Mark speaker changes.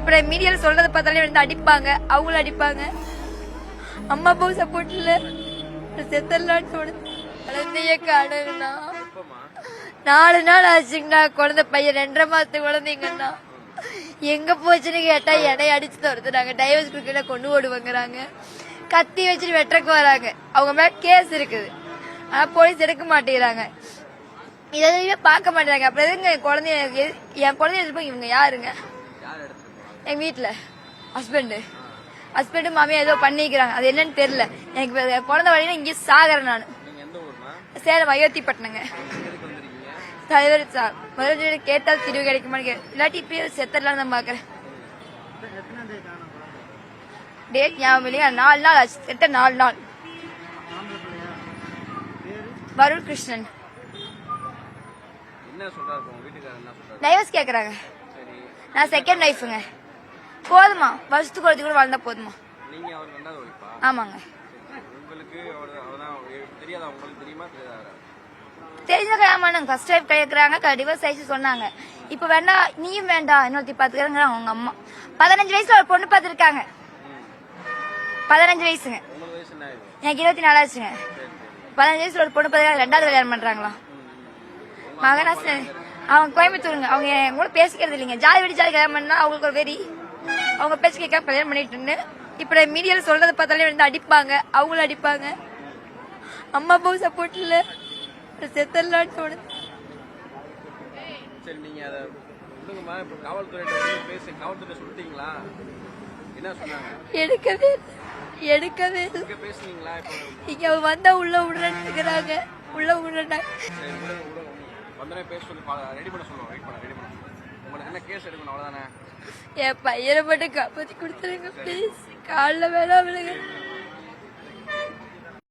Speaker 1: இப்ப மீடியால சொல்றத பார்த்தாலே வந்து அடிப்பாங்க, அவங்களும் அடிப்பாங்க. அம்மா அப்பாவும் சப்போர்ட் இல்ல, செத்தலான்னு தோணுது. குழந்தைய காணுங்கண்ணா. 4 நாள் ஆச்சுங்கண்ணா. குழந்தை பையன் 2.5 மாசத்து குழந்தைங்கண்ணா. எங்க போச்சுன்னு கேட்டா என்னை அடிச்சு துரத்துறாங்க. டைவர்ஸ் குடுக்கல கொண்டு ஓடுவாங்கிறாங்க. கத்தி வச்சுட்டு வெட்டக்கு வராங்க. அவங்க மேல கேஸ் இருக்குது, ஆனா போலீஸ் எடுக்க மாட்டேங்கிறாங்க. இதெல்லாம் பார்க்க மாட்டேறாங்க. அப்புறம் எதுங்க என் குழந்தைய எடுத்துப்போம். இவங்க யாருங்க? எங்க வீட்டுல ஹஸ்பண்டு மாமியா ஏதோ பண்ணிக்கிறாங்க. அது என்னன்னு தெரியல எனக்கு. குழந்தை வழினா இங்கே சாகறேன் நான். சேலம் அயோத்திப்பட்டினங்க. தலைவர் சார் முதல்ல கேட்டால் தீர்வு கிடைக்குமான்னு இல்லாட்டி இப்பயே செத்தரலாம் தான் பாக்குறேன். டேட் ஞாபகம் இல்லையா? 4 நாள் ஆச்சு. செத்த 4 நாள். வருண் கிருஷ்ணன். டைவர்ஸ் கேக்குறாங்க. நான் செகண்ட் லைஃபுங்க. போதுமா? வருஷத்துக்கு ஒரு கூட வாழ்ந்தா போதுமா? ஆமாங்க. தெரிஞ்ச கல்யாணம் ஃபர்ஸ்ட் டைம் கேட்கறாங்க. டிவோர்ஸ் ஆயிடுச்சு சொன்னாங்க. இப்ப வேணா நீயும் வேண்டாம் இன்னொருத்தி பாத்துக்கிறாங்க அவங்க அம்மா. 15 வயசுல ஒரு பொண்ணு பாத்துருக்காங்க. 15 வயசுங்க. எனக்கு 24 ஆச்சுங்க. 15 வயசுல ஒரு பொண்ணு பாத்துக்காங்க. 2வது கல்யாணம் பண்றாங்களா? மகனாசன் அவங்க கோயம்புத்தூருங்க. அவங்க கூட பேசிக்கிறது இல்லைங்க. ஜாலி வெடி ஜாலி கல்யாணம் பண்ணா அவங்களுக்கு ஒரு வெறி. அவங்க பேச்சு கேட்காம கல்யாணம் பண்ணிட்டு இப்ப மீடியால சொல்றத பார்த்தாலே வந்து அடிப்பாங்க, அவங்களும் அடிப்பாங்க. அம்மா அப்பாவும் சப்போர்ட் இல்ல, செத்தலான்னு தோணுது. எடுக்கவே இங்க வந்தா உள்ள விடுறாங்க. உள்ள விடுறாங்க. என் பையனை மட்டும் காப்பாத்தி கொடுத்துருங்க ப்ளீஸ். காலில் வேணா விழுங்க.